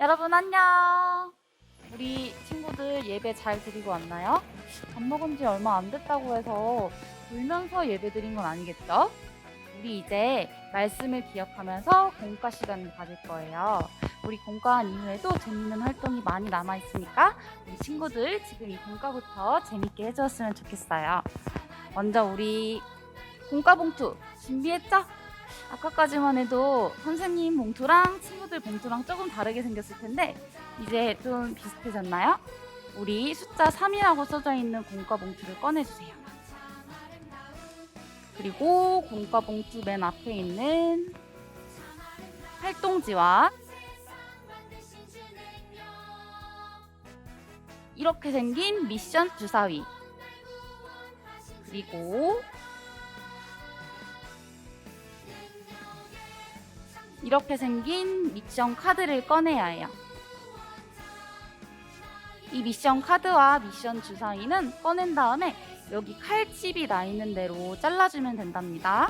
여러분 안녕. 우리 친구들 예배 잘 드리고 왔나요? 밥 먹은 지 얼마 안 됐다고 해서 울면서 예배 드린 건 아니겠죠? 우리 이제 말씀을 기억하면서 공과 시간을 가질 거예요. 우리 공과한 이후에도 재밌는 활동이 많이 남아 있으니까 우리 친구들 지금 이 공과부터 재밌게 해주었으면 좋겠어요. 먼저 우리 공과 봉투 준비했죠? 아까까지만 해도 선생님 봉투랑 친구들 봉투랑 조금 다르게 생겼을 텐데 이제 좀 비슷해졌나요? 우리 숫자 3이라고 써져 있는 공과 봉투를 꺼내주세요. 그리고 공과 봉투 맨 앞에 있는 활동지와 이렇게 생긴 미션 주사위, 그리고 이렇게 생긴 미션 카드를 꺼내야 해요. 이 미션 카드와 미션 주사위는 꺼낸 다음에 여기 칼집이 나 있는 대로 잘라주면 된답니다.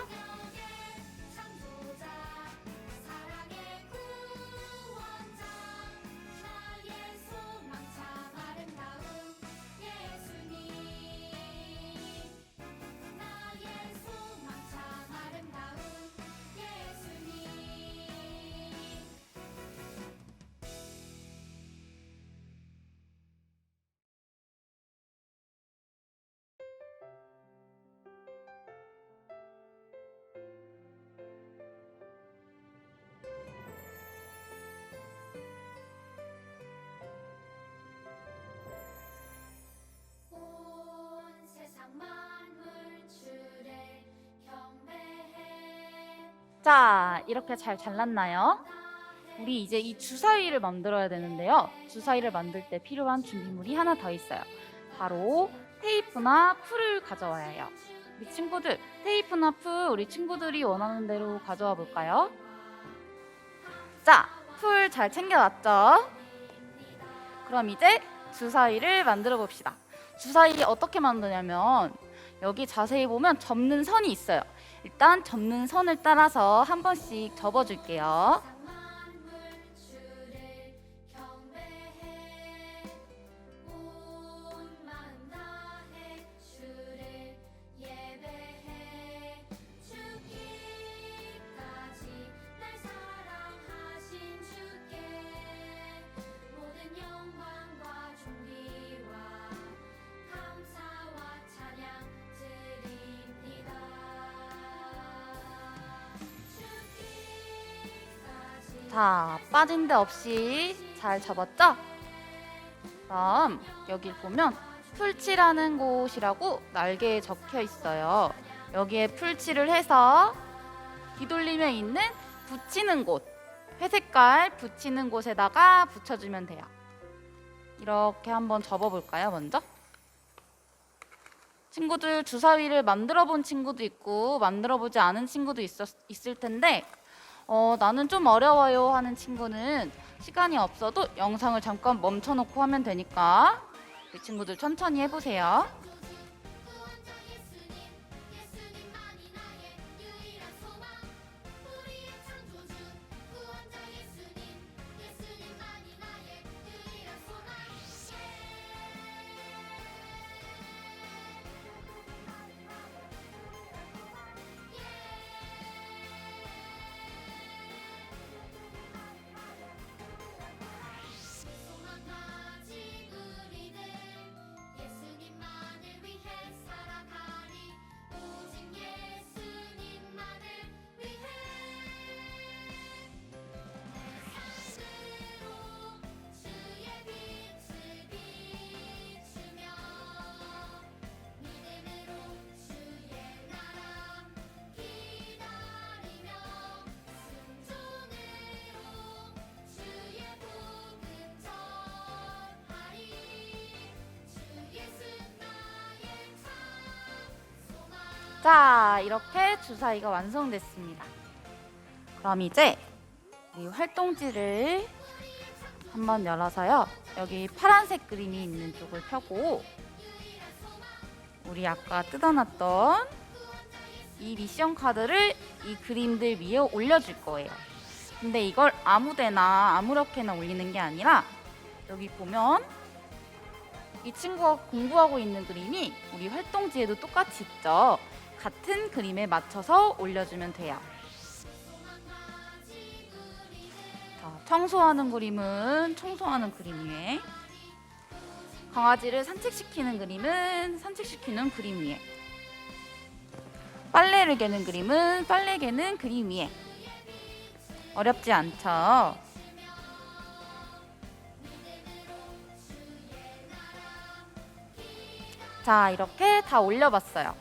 자, 이렇게 잘 잘랐나요? 우리 이제 이 주사위를 만들어야 되는데요. 주사위를 만들 때 필요한 준비물이 하나 더 있어요. 바로 테이프나 풀을 가져와야 해요. 우리 친구들, 테이프나 풀 우리 친구들이 원하는 대로 가져와 볼까요? 자, 풀 잘 챙겨왔죠? 그럼 이제 주사위를 만들어 봅시다. 주사위 어떻게 만드냐면 여기 자세히 보면 접는 선이 있어요. 일단 접는 선을 따라서 한 번씩 접어줄게요. 자, 빠진 데 없이 잘 접었죠? 그럼 여기 보면 풀칠하는 곳이라고 날개에 적혀 있어요. 여기에 풀칠을 해서 뒤돌림에 있는 붙이는 곳, 회색깔 붙이는 곳에다가 붙여주면 돼요. 이렇게 한번 접어볼까요, 먼저? 친구들 주사위를 만들어 본 친구도 있고 만들어 보지 않은 친구도 있을 텐데 나는 좀 어려워요 하는 친구는 시간이 없어도 영상을 잠깐 멈춰놓고 하면 되니까 그 친구들 천천히 해보세요. 자, 이렇게 주사위가 완성됐습니다. 그럼 이제 이 활동지를 한번 열어서요. 여기 파란색 그림이 있는 쪽을 펴고 우리 아까 뜯어놨던 이 미션 카드를 이 그림들 위에 올려줄 거예요. 근데 이걸 아무데나 아무렇게나 올리는 게 아니라 여기 보면 이 친구가 공부하고 있는 그림이 우리 활동지에도 똑같이 있죠. 같은 그림에 맞춰서 올려주면 돼요. 자, 청소하는 그림은 청소하는 그림 위에, 강아지를 산책시키는 그림은 산책시키는 그림 위에, 빨래를 개는 그림은 빨래 개는 그림 위에. 어렵지 않죠? 자, 이렇게 다 올려봤어요.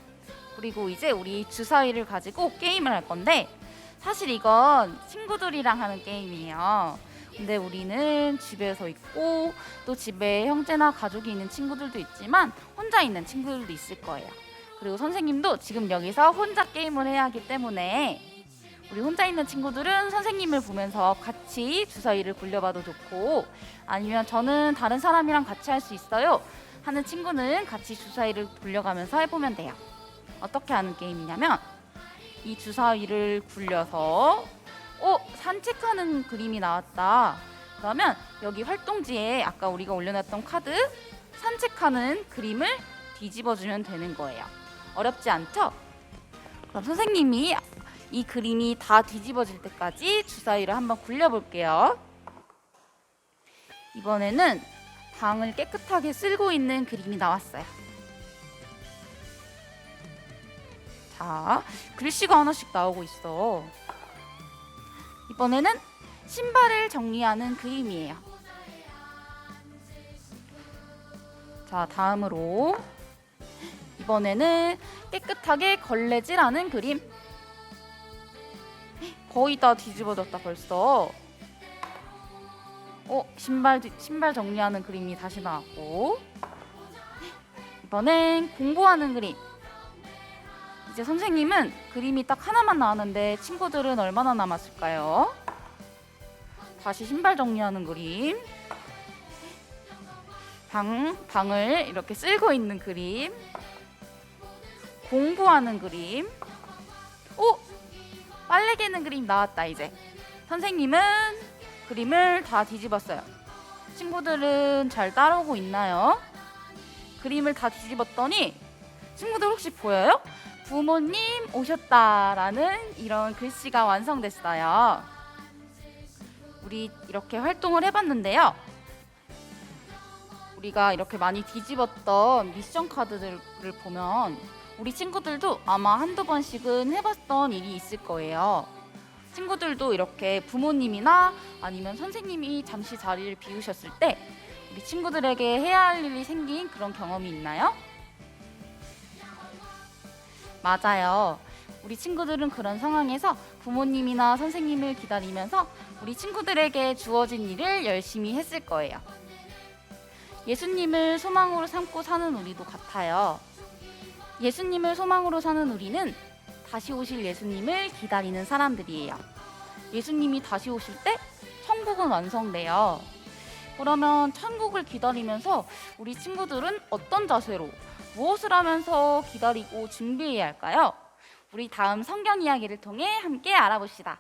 그리고 이제 우리 주사위를 가지고 게임을 할 건데, 사실 이건 친구들이랑 하는 게임이에요. 근데 우리는 집에서 있고 또 집에 형제나 가족이 있는 친구들도 있지만 혼자 있는 친구들도 있을 거예요. 그리고 선생님도 지금 여기서 혼자 게임을 해야 하기 때문에 우리 혼자 있는 친구들은 선생님을 보면서 같이 주사위를 굴려봐도 좋고, 아니면 저는 다른 사람이랑 같이 할 수 있어요 하는 친구는 같이 주사위를 굴려가면서 해보면 돼요. 어떻게 하는 게임이냐면, 이 주사위를 굴려서 산책하는 그림이 나왔다. 그러면 여기 활동지에 아까 우리가 올려놨던 카드 산책하는 그림을 뒤집어주면 되는 거예요. 어렵지 않죠? 그럼 선생님이 이 그림이 다 뒤집어질 때까지 주사위를 한번 굴려볼게요. 이번에는 방을 깨끗하게 쓸고 있는 그림이 나왔어요. 자, 글씨가 하나씩 나오고 있어. 이번에는 신발을 정리하는 그림이에요. 자, 다음으로 이번에는 깨끗하게 걸레질하는 그림. 거의 다 뒤집어졌다 벌써. 신발 정리하는 그림이 다시 나왔고, 이번엔 공부하는 그림. 이제 선생님은 그림이 딱 하나만 나왔는데 친구들은 얼마나 남았을까요? 다시 신발 정리하는 그림. 방을 이렇게 쓸고 있는 그림. 공부하는 그림. 빨래 개는 그림 나왔다. 이제 선생님은 그림을 다 뒤집었어요. 친구들은 잘 따라오고 있나요? 그림을 다 뒤집었더니 친구들 혹시 보여요? 부모님 오셨다라는 이런 글씨가 완성됐어요. 우리 이렇게 활동을 해봤는데요. 우리가 이렇게 많이 뒤집었던 미션 카드들을 보면 우리 친구들도 아마 한두 번씩은 해봤던 일이 있을 거예요. 친구들도 이렇게 부모님이나 아니면 선생님이 잠시 자리를 비우셨을 때 우리 친구들에게 해야 할 일이 생긴 그런 경험이 있나요? 맞아요. 우리 친구들은 그런 상황에서 부모님이나 선생님을 기다리면서 우리 친구들에게 주어진 일을 열심히 했을 거예요. 예수님을 소망으로 삼고 사는 우리도 같아요. 예수님을 소망으로 사는 우리는 다시 오실 예수님을 기다리는 사람들이에요. 예수님이 다시 오실 때 천국은 완성돼요. 그러면 천국을 기다리면서 우리 친구들은 어떤 자세로 무엇을 하면서 기다리고 준비해야 할까요? 우리 다음 성경 이야기를 통해 함께 알아봅시다.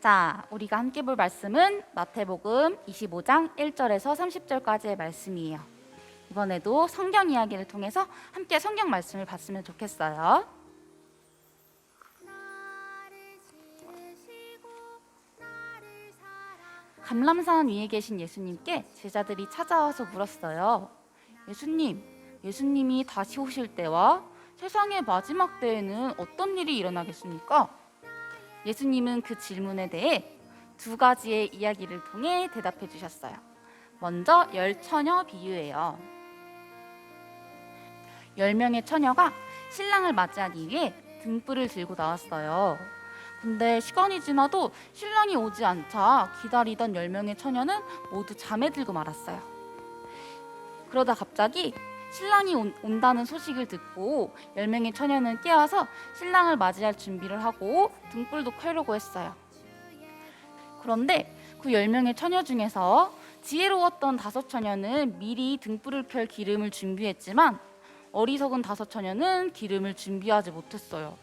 자, 우리가 함께 볼 말씀은 마태복음 25장 1절에서 30절까지의 말씀이에요. 이번에도 성경 이야기를 통해서 함께 성경 말씀을 봤으면 좋겠어요. 감람산 위에 계신 예수님께 제자들이 찾아와서 물었어요. 예수님이 다시 오실 때와 세상의 마지막 때에는 어떤 일이 일어나겠습니까? 예수님은 그 질문에 대해 두 가지의 이야기를 통해 대답해 주셨어요. 먼저 10처녀 비유예요. 10명의 처녀가 신랑을 맞이하기 위해 등불을 들고 나왔어요. 근데 시간이 지나도 신랑이 오지 않자 기다리던 10명의 처녀는 모두 잠에 들고 말았어요. 그러다 갑자기 신랑이 온다는 소식을 듣고 10명의 처녀는 깨어서 신랑을 맞이할 준비를 하고 등불도 켜려고 했어요. 그런데 그 10명의 처녀 중에서 지혜로웠던 5처녀는 미리 등불을 켤 기름을 준비했지만 어리석은 5처녀는 기름을 준비하지 못했어요.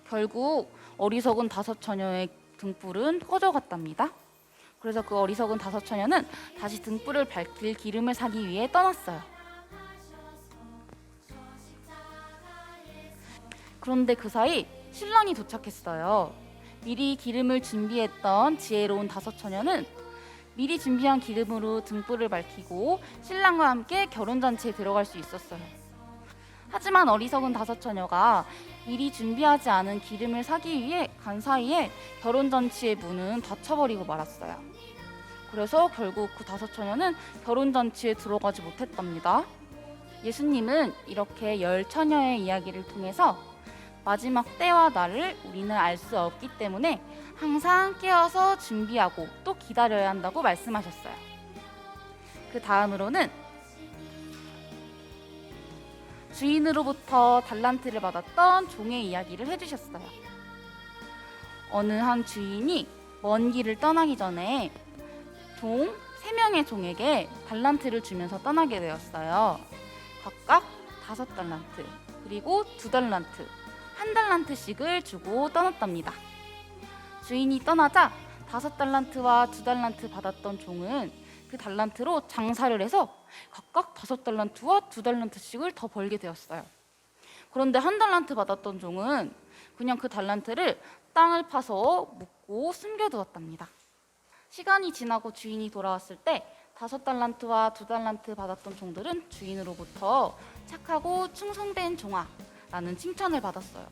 결국 어리석은 5처녀의 등불은 꺼져갔답니다. 그래서 그 어리석은 다섯 처녀는 다시 등불을 밝힐 기름을 사기 위해 떠났어요. 그런데 그 사이 신랑이 도착했어요. 미리 기름을 준비했던 지혜로운 다섯 처녀는 미리 준비한 기름으로 등불을 밝히고 신랑과 함께 결혼잔치에 들어갈 수 있었어요. 하지만 어리석은 다섯 처녀가 미리 준비하지 않은 기름을 사기 위해 간 사이에 결혼잔치의 문은 닫혀버리고 말았어요. 그래서 결국 그 다섯 처녀는 결혼잔치에 들어가지 못했답니다. 예수님은 이렇게 열 처녀의 이야기를 통해서 마지막 때와 날을 우리는 알 수 없기 때문에 항상 깨어서 준비하고 또 기다려야 한다고 말씀하셨어요. 그 다음으로는 주인으로부터 달란트를 받았던 종의 이야기를 해주셨어요. 어느 한 주인이 먼 길을 떠나기 전에 3명의 종에게 달란트를 주면서 떠나게 되었어요. 각각 5달란트, 그리고 2달란트, 1달란트씩을 주고 떠났답니다. 주인이 떠나자 5달란트와 2달란트 받았던 종은 그 달란트로 장사를 해서 각각 5달란트와 2달란트씩을 더 벌게 되었어요. 그런데 1달란트 받았던 종은 그냥 그 달란트를 땅을 파서 묻고 숨겨두었답니다. 시간이 지나고 주인이 돌아왔을 때 5달란트와 2달란트 받았던 종들은 주인으로부터 착하고 충성된 종아라는 칭찬을 받았어요.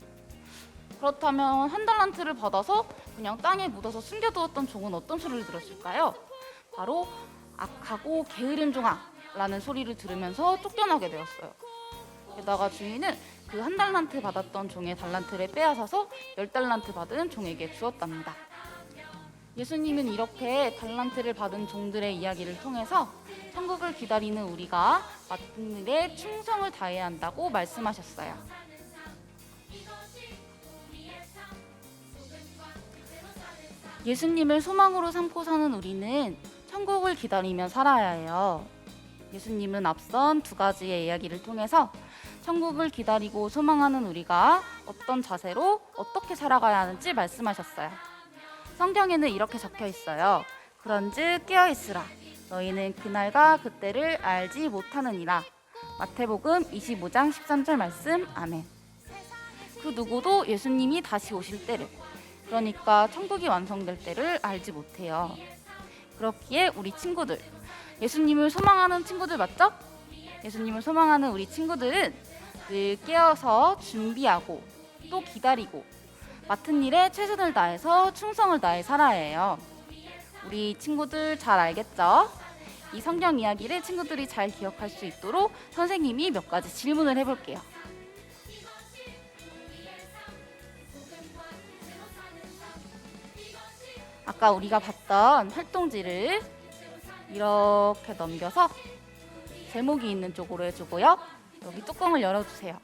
그렇다면 1달란트를 받아서 그냥 땅에 묻어서 숨겨두었던 종은 어떤 소리를 들었을까요? 바로 악하고 게으른 종아라는 소리를 들으면서 쫓겨나게 되었어요. 게다가 주인은 그 1달란트 받았던 종의 달란트를 빼앗아서 10달란트 받은 종에게 주었답니다. 예수님은 이렇게 달란트를 받은 종들의 이야기를 통해서 천국을 기다리는 우리가 맡은 일에 충성을 다해야 한다고 말씀하셨어요. 예수님을 소망으로 삼고 사는 우리는 천국을 기다리며 살아야 해요. 예수님은 앞선 2가지의 이야기를 통해서 천국을 기다리고 소망하는 우리가 어떤 자세로 어떻게 살아가야 하는지 말씀하셨어요. 성경에는 이렇게 적혀 있어요. 그런즉 깨어있으라. 너희는 그날과 그때를 알지 못하느니라. 마태복음 25장 13절 말씀. 아멘. 그 누구도 예수님이 다시 오실 때를, 그러니까 천국이 완성될 때를 알지 못해요. 그렇기에 우리 친구들, 예수님을 소망하는 친구들 맞죠? 예수님을 소망하는 우리 친구들은 늘 깨어서 준비하고 또 기다리고 맡은 일에 최선을 다해서 충성을 다해 살아야 해요. 우리 친구들 잘 알겠죠? 이 성경 이야기를 친구들이 잘 기억할 수 있도록 선생님이 몇 가지 질문을 해볼게요. 아까 우리가 봤던 활동지를 이렇게 넘겨서 제목이 있는 쪽으로 해주고요. 여기 뚜껑을 열어주세요.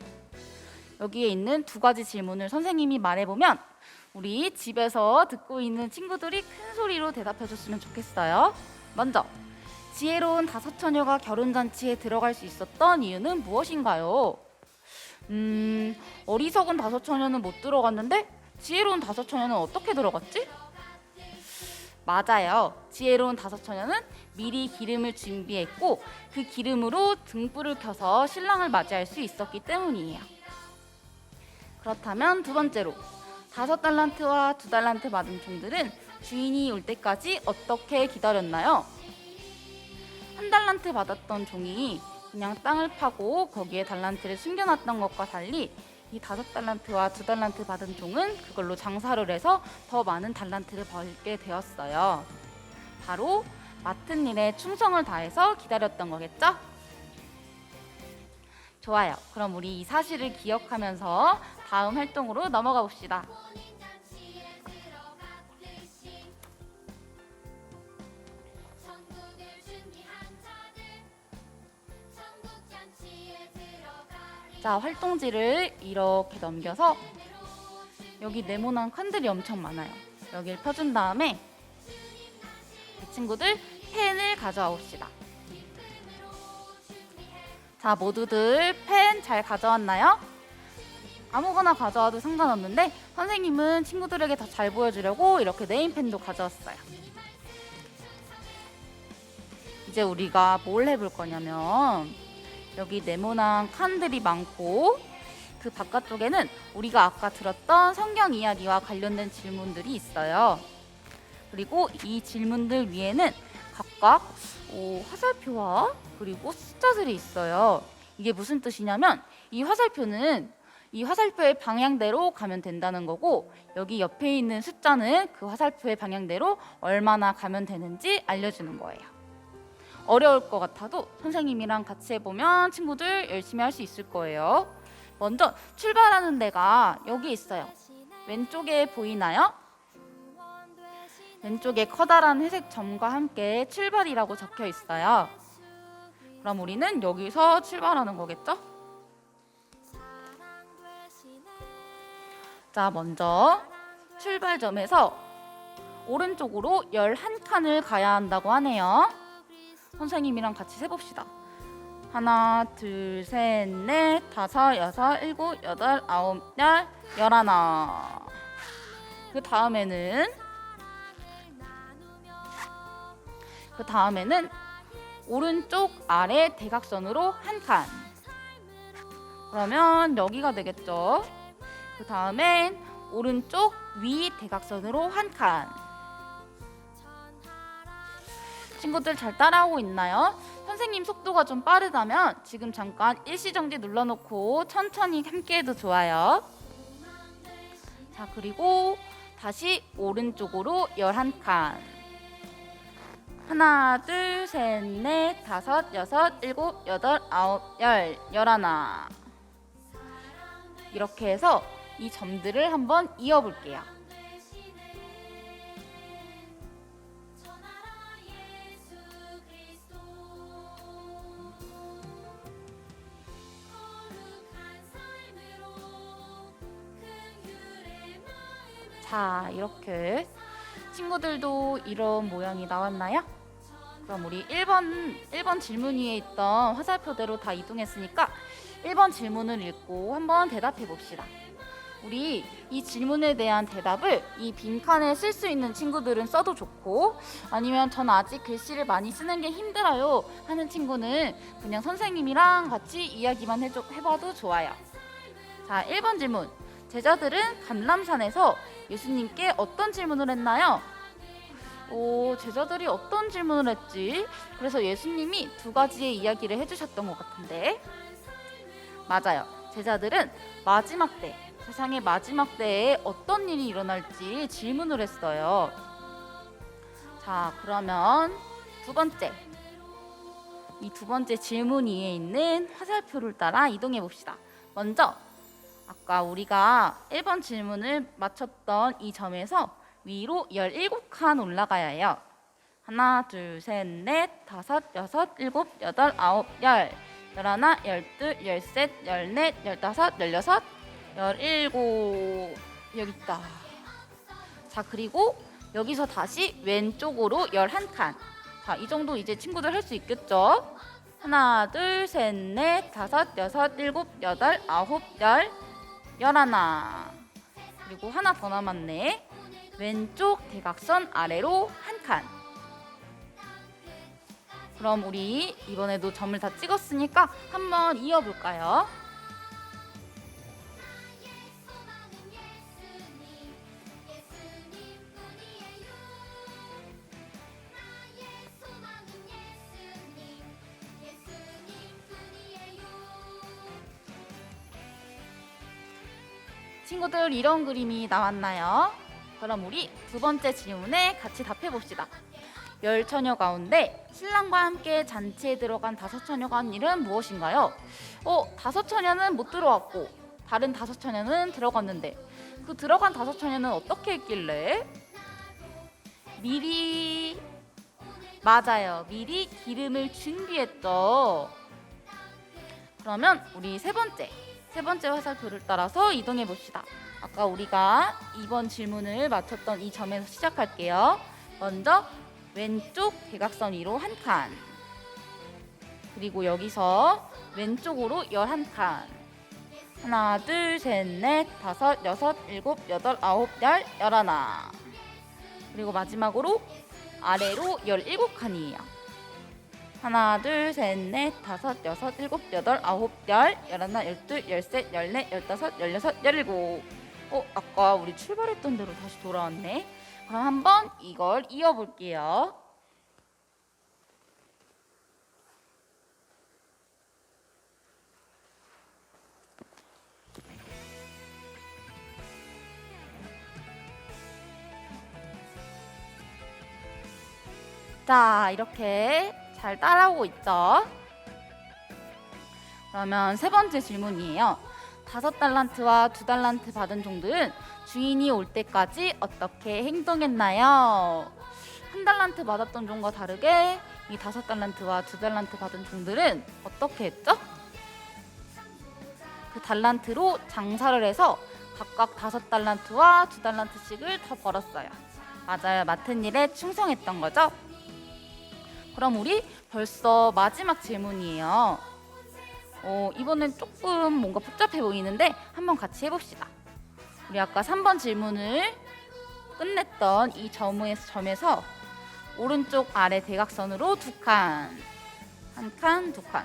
여기에 있는 2가지 질문을 선생님이 말해보면 우리 집에서 듣고 있는 친구들이 큰 소리로 대답해줬으면 좋겠어요. 먼저, 지혜로운 5처녀가 결혼잔치에 들어갈 수 있었던 이유는 무엇인가요? 어리석은 5처녀는 못 들어갔는데 지혜로운 5처녀는 어떻게 들어갔지? 맞아요. 지혜로운 5처녀는 미리 기름을 준비했고 그 기름으로 등불을 켜서 신랑을 맞이할 수 있었기 때문이에요. 그렇다면 2번째로 5달란트와 2달란트 받은 종들은 주인이 올 때까지 어떻게 기다렸나요? 1달란트 받았던 종이 그냥 땅을 파고 거기에 달란트를 숨겨놨던 것과 달리 이 5달란트와 2달란트 받은 종은 그걸로 장사를 해서 더 많은 달란트를 벌게 되었어요. 바로 맡은 일에 충성을 다해서 기다렸던 거겠죠? 좋아요. 그럼 우리 이 사실을 기억하면서 다음 활동으로 넘어가 봅시다. 자, 활동지를 이렇게 넘겨서 여기 네모난 칸들이 엄청 많아요. 여기를 펴준 다음에 이 친구들 펜을 가져와 봅시다. 자, 모두들 펜 잘 가져왔나요? 아무거나 가져와도 상관없는데 선생님은 친구들에게 더 잘 보여주려고 이렇게 네임펜도 가져왔어요. 이제 우리가 뭘 해볼 거냐면 여기 네모난 칸들이 많고 그 바깥쪽에는 우리가 아까 들었던 성경 이야기와 관련된 질문들이 있어요. 그리고 이 질문들 위에는 각각 화살표와 그리고 숫자들이 있어요. 이게 무슨 뜻이냐면 이 화살표의 방향대로 가면 된다는 거고, 여기 옆에 있는 숫자는 그 화살표의 방향대로 얼마나 가면 되는지 알려주는 거예요. 어려울 것 같아도 선생님이랑 같이 해보면 친구들 열심히 할 수 있을 거예요. 먼저 출발하는 데가 여기 있어요. 왼쪽에 보이나요? 왼쪽에 커다란 회색 점과 함께 출발이라고 적혀 있어요. 그럼 우리는 여기서 출발하는 거겠죠? 자, 먼저 출발점에서 오른쪽으로 11칸을 가야 한다고 하네요. 선생님이랑 같이 세봅시다. 하나, 둘, 셋, 넷, 다섯, 여섯, 일곱, 여덟, 아홉, 열, 열하나. 그 다음에는 오른쪽 아래 대각선으로 한 칸. 그러면 여기가 되겠죠. 그 다음엔 오른쪽 위 대각선으로 한 칸. 친구들 잘 따라오고 있나요? 선생님 속도가 좀 빠르다면 지금 잠깐 일시정지 눌러놓고 천천히 함께해도 좋아요. 자, 그리고 다시 오른쪽으로 11칸. 하나, 둘, 셋, 넷, 다섯, 여섯, 일곱, 여덟, 아홉, 열, 열하나. 이렇게 해서 이 점들을 한번 이어볼게요. 자, 이렇게 친구들도 이런 모양이 나왔나요? 그럼 우리 1번 질문 위에 있던 화살표대로 다 이동했으니까 1번 질문을 읽고 한번 대답해 봅시다. 우리 이 질문에 대한 대답을 이 빈칸에 쓸 수 있는 친구들은 써도 좋고, 아니면 전 아직 글씨를 많이 쓰는 게 힘들어요 하는 친구는 그냥 선생님이랑 같이 이야기만 해봐도 좋아요. 자, 1번 질문. 제자들은 감람산에서 예수님께 어떤 질문을 했나요? 제자들이 어떤 질문을 했지? 그래서 예수님이 2가지의 이야기를 해주셨던 것 같은데. 맞아요. 제자들은 마지막 때, 세상의 마지막 때에 어떤 일이 일어날지 질문을 했어요. 자, 그러면 이 두 번째 질문 위에 있는 화살표를 따라 이동해 봅시다. 먼저 아까 우리가 1번 질문을 맞췄던 이 점에서 위로 17칸 올라가야 해요. 하나, 둘, 셋, 넷, 다섯, 여섯, 일곱, 여덟, 아홉, 열, 열하나, 열둘, 열셋, 열넷, 열다섯, 열여섯, 열일곱. 여기 있다. 자, 그리고 여기서 다시 왼쪽으로 11칸. 자, 이 정도 이제 친구들 할 수 있겠죠? 하나, 둘, 셋, 넷, 다섯, 여섯, 일곱, 여덟, 아홉, 열, 열하나. 그리고 하나 더 남았네. 왼쪽 대각선 아래로 한 칸. 그럼 우리 이번에도 점을 다 찍었으니까 한번 이어볼까요? 친구들, 이런 그림이 나왔나요? 그럼 우리 2번째 질문에 같이 답해봅시다. 10처녀 가운데 신랑과 함께 잔치에 들어간 5처녀가 한 일은 무엇인가요? 5처녀는 못 들어왔고 다른 5처녀는 들어갔는데 그 들어간 5처녀는 어떻게 했길래? 맞아요. 미리 기름을 준비했죠. 그러면 우리 세 번째 화살표를 따라서 이동해 봅시다. 아까 우리가 2번 질문을 맞췄던 이 점에서 시작할게요. 먼저 왼쪽 대각선 위로 한 칸. 그리고 여기서 왼쪽으로 11칸. 하나, 둘, 셋, 넷, 다섯, 여섯, 일곱, 여덟, 아홉, 열, 열하나. 그리고 마지막으로 아래로 17칸이에요. 하나, 둘, 셋, 넷, 다섯, 여섯, 일곱, 여덟, 아홉, 열, 열하나, 열둘, 열셋, 열넷, 열다섯, 열여섯, 열일곱. 아까 우리 출발했던 대로 다시 돌아왔네. 그럼 한번 이걸 이어볼게요. 자, 이렇게 잘 따라오고 있죠? 그러면 세 번째 질문이에요. 5달란트와 2달란트 받은 종들은 주인이 올 때까지 어떻게 행동했나요? 1달란트 받았던 종과 다르게 이 5달란트와 2달란트 받은 종들은 어떻게 했죠? 그 달란트로 장사를 해서 각각 5달란트와 2달란트씩을 더 벌었어요. 맞아요. 맡은 일에 충성했던 거죠? 그럼 우리 벌써 마지막 질문이에요. 이번엔 조금 뭔가 복잡해 보이는데 한번 같이 해봅시다. 우리 아까 3번 질문을 끝냈던 이 점에서 오른쪽 아래 대각선으로 2칸, 1칸, 2칸.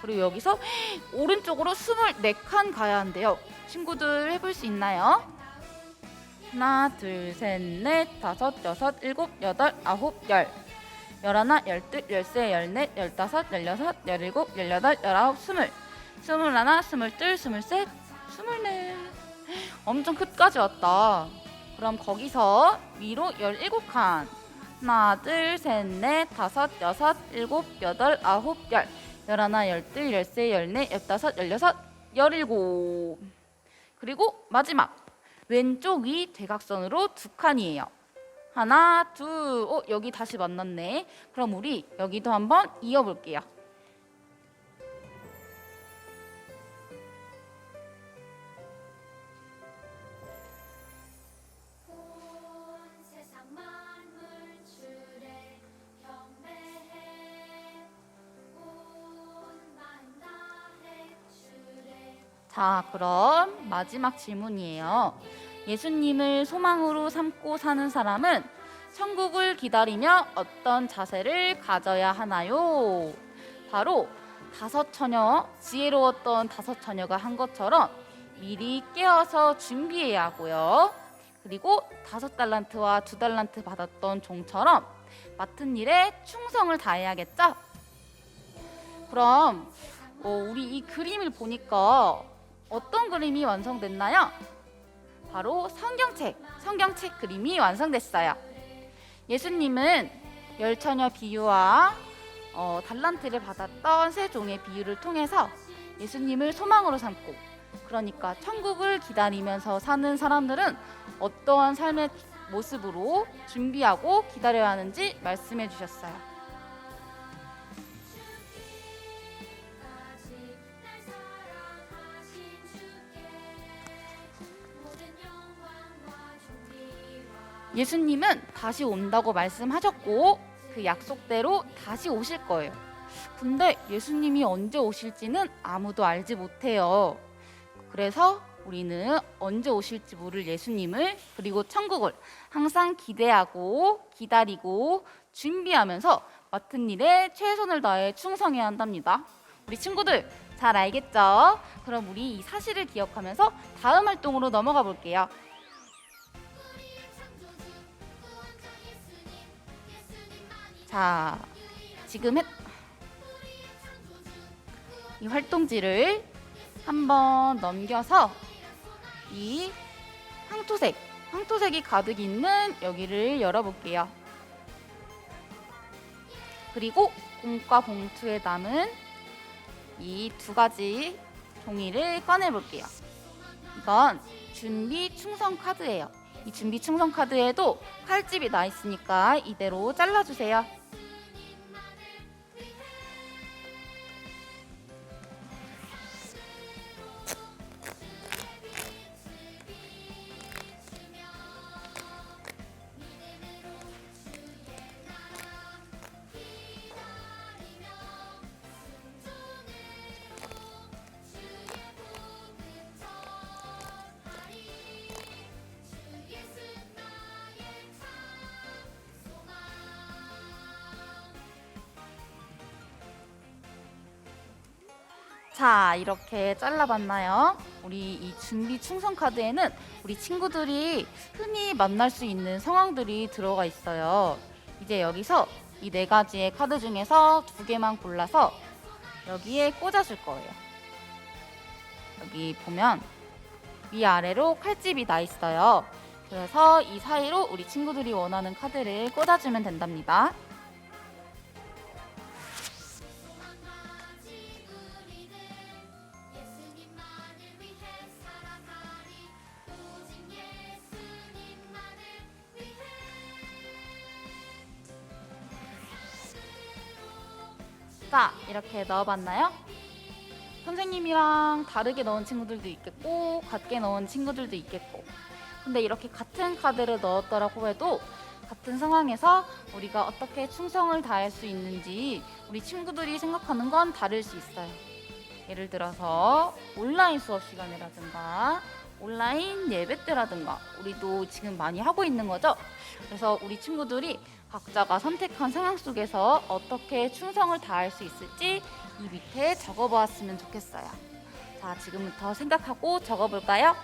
그리고 여기서 오른쪽으로 24칸 가야 한대요. 친구들 해볼 수 있나요? 하나, 둘, 셋, 넷, 다섯, 여섯, 일곱, 여덟, 아홉, 열. 열하나, 열둘, 열세, 열넷, 열다섯, 열여섯, 열일곱, 열여덟, 열아홉, 스물. 스물하나, 스물둘, 스물셋, 스물넷. 엄청 끝까지 왔다. 그럼 거기서 위로 17칸. 하나, 둘, 셋, 넷, 다섯, 여섯, 일곱, 여덟, 아홉, 열. 열하나, 열둘, 열세, 열넷, 열다섯, 열여섯, 열일곱. 그리고 마지막 왼쪽 위 대각선으로 2칸이에요. 하나, 둘, 여기 다시 만났네. 그럼 우리 여기도 한번 이어볼게요. 자, 그럼 마지막 질문이에요. 예수님을 소망으로 삼고 사는 사람은 천국을 기다리며 어떤 자세를 가져야 하나요? 바로 5처녀, 지혜로웠던 5처녀가 한 것처럼 미리 깨어서 준비해야 하고요. 그리고 5달란트와 2달란트 받았던 종처럼 맡은 일에 충성을 다해야겠죠? 그럼 우리 이 그림을 보니까 어떤 그림이 완성됐나요? 바로 성경책 그림이 완성됐어요. 예수님은 10처녀 비유와 달란트를 받았던 세 종의 비유를 통해서 예수님을 소망으로 삼고, 그러니까 천국을 기다리면서 사는 사람들은 어떠한 삶의 모습으로 준비하고 기다려야 하는지 말씀해 주셨어요. 예수님은 다시 온다고 말씀하셨고 그 약속대로 다시 오실 거예요. 근데 예수님이 언제 오실지는 아무도 알지 못해요. 그래서 우리는 언제 오실지 모를 예수님을, 그리고 천국을 항상 기대하고 기다리고 준비하면서 맡은 일에 최선을 다해 충성해야 한답니다. 우리 친구들 잘 알겠죠? 그럼 우리 이 사실을 기억하면서 다음 활동으로 넘어가 볼게요. 자, 지금 이 활동지를 한번 넘겨서 이 황토색이 가득 있는 여기를 열어볼게요. 그리고 공과 봉투에 담은 이 2가지 종이를 꺼내볼게요. 이건 준비 충성 카드예요. 이 준비 충성 카드에도 칼집이 나 있으니까 이대로 잘라주세요. 자, 이렇게 잘라봤나요? 우리 이 준비 충성 카드에는 우리 친구들이 흔히 만날 수 있는 상황들이 들어가 있어요. 이제 여기서 이 4가지의 카드 중에서 2개만 골라서 여기에 꽂아줄 거예요. 여기 보면 위아래로 칼집이 나 있어요. 그래서 이 사이로 우리 친구들이 원하는 카드를 꽂아주면 된답니다. 자, 이렇게 넣어봤나요? 선생님이랑 다르게 넣은 친구들도 있겠고 같게 넣은 친구들도 있겠고, 근데 이렇게 같은 카드를 넣었더라고 해도 같은 상황에서 우리가 어떻게 충성을 다할 수 있는지 우리 친구들이 생각하는 건 다를 수 있어요. 예를 들어서 온라인 수업 시간이라든가 온라인 예배 때라든가 우리도 지금 많이 하고 있는 거죠. 그래서 우리 친구들이 각자가 선택한 상황 속에서 어떻게 충성을 다할 수 있을지 이 밑에 적어보았으면 좋겠어요. 자, 지금부터 생각하고 적어볼까요?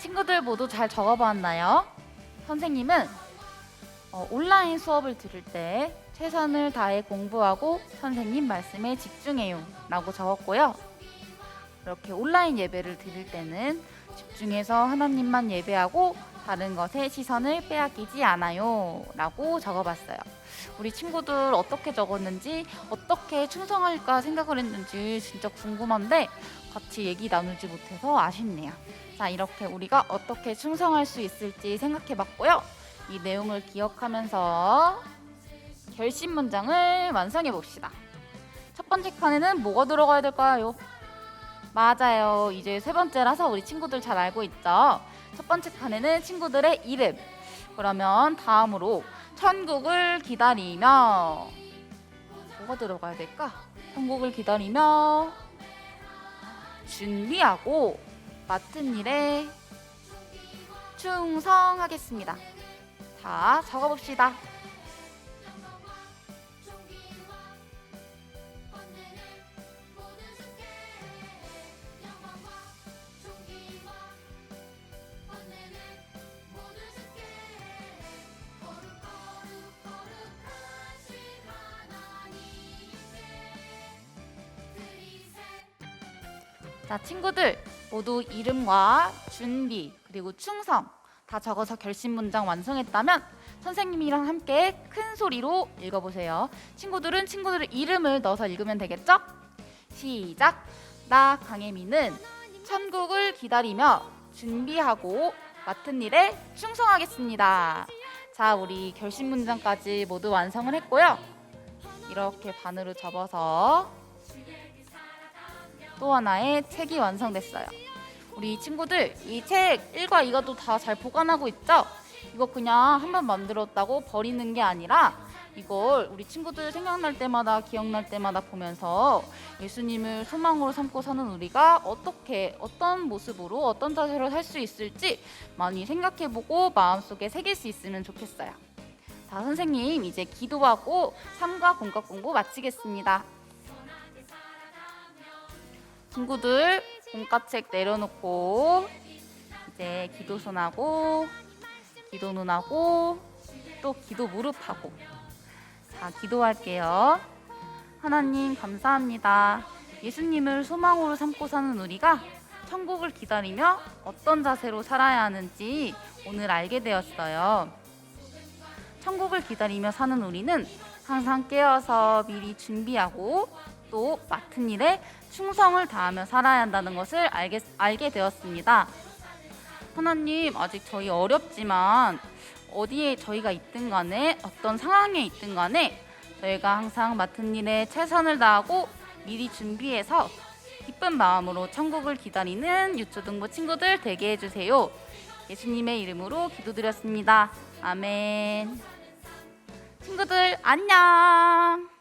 친구들 모두 잘 적어보았나요? 선생님은 온라인 수업을 들을 때 최선을 다해 공부하고 선생님 말씀에 집중해요 라고 적었고요. 이렇게 온라인 예배를 드릴 때는 집중해서 하나님만 예배하고 다른 것에 시선을 빼앗기지 않아요 라고 적어봤어요. 우리 친구들 어떻게 적었는지, 어떻게 충성할까 생각을 했는지 진짜 궁금한데 같이 얘기 나누지 못해서 아쉽네요. 자, 이렇게 우리가 어떻게 충성할 수 있을지 생각해봤고요. 이 내용을 기억하면서 결심 문장을 완성해 봅시다. 첫 번째 칸에는 뭐가 들어가야 될까요? 맞아요. 이제 3번째라서 우리 친구들 잘 알고 있죠? 첫 번째 칸에는 친구들의 이름. 그러면 다음으로 천국을 기다리며 뭐가 들어가야 될까? 천국을 기다리며 준비하고 맡은 일에 충성하겠습니다. 자, 적어봅시다. 자, 친구들 모두 이름과 준비 그리고 충성 다 적어서 결심 문장 완성했다면 선생님이랑 함께 큰 소리로 읽어보세요. 친구들은 친구들의 이름을 넣어서 읽으면 되겠죠? 시작! 나 강혜미는 천국을 기다리며 준비하고 맡은 일에 충성하겠습니다. 자, 우리 결심 문장까지 모두 완성을 했고요. 이렇게 반으로 접어서 또 하나의 책이 완성됐어요. 우리 친구들 이 책 1과 2가 다 잘 보관하고 있죠? 이거 그냥 한번 만들었다고 버리는 게 아니라 이걸 우리 친구들 생각날 때마다 기억날 때마다 보면서 예수님을 소망으로 삼고 사는 우리가 어떻게 어떤 모습으로 어떤 자세로 살 수 있을지 많이 생각해보고 마음속에 새길 수 있으면 좋겠어요. 자, 선생님 이제 기도하고 3과 공과 공부 마치겠습니다. 친구들 공과책 내려놓고 이제 기도 손하고 기도 눈하고 또 기도 무릎하고. 자, 기도할게요. 하나님 감사합니다. 예수님을 소망으로 삼고 사는 우리가 천국을 기다리며 어떤 자세로 살아야 하는지 오늘 알게 되었어요. 천국을 기다리며 사는 우리는 항상 깨어서 미리 준비하고 또 맡은 일에 충성을 다하며 살아야 한다는 것을 알게 되었습니다. 하나님, 아직 저희 어렵지만 어디에 저희가 있든 간에 어떤 상황에 있든 간에 저희가 항상 맡은 일에 최선을 다하고 미리 준비해서 기쁜 마음으로 천국을 기다리는 유초등부 친구들 되게 해주세요. 예수님의 이름으로 기도드렸습니다. 아멘. 친구들 안녕.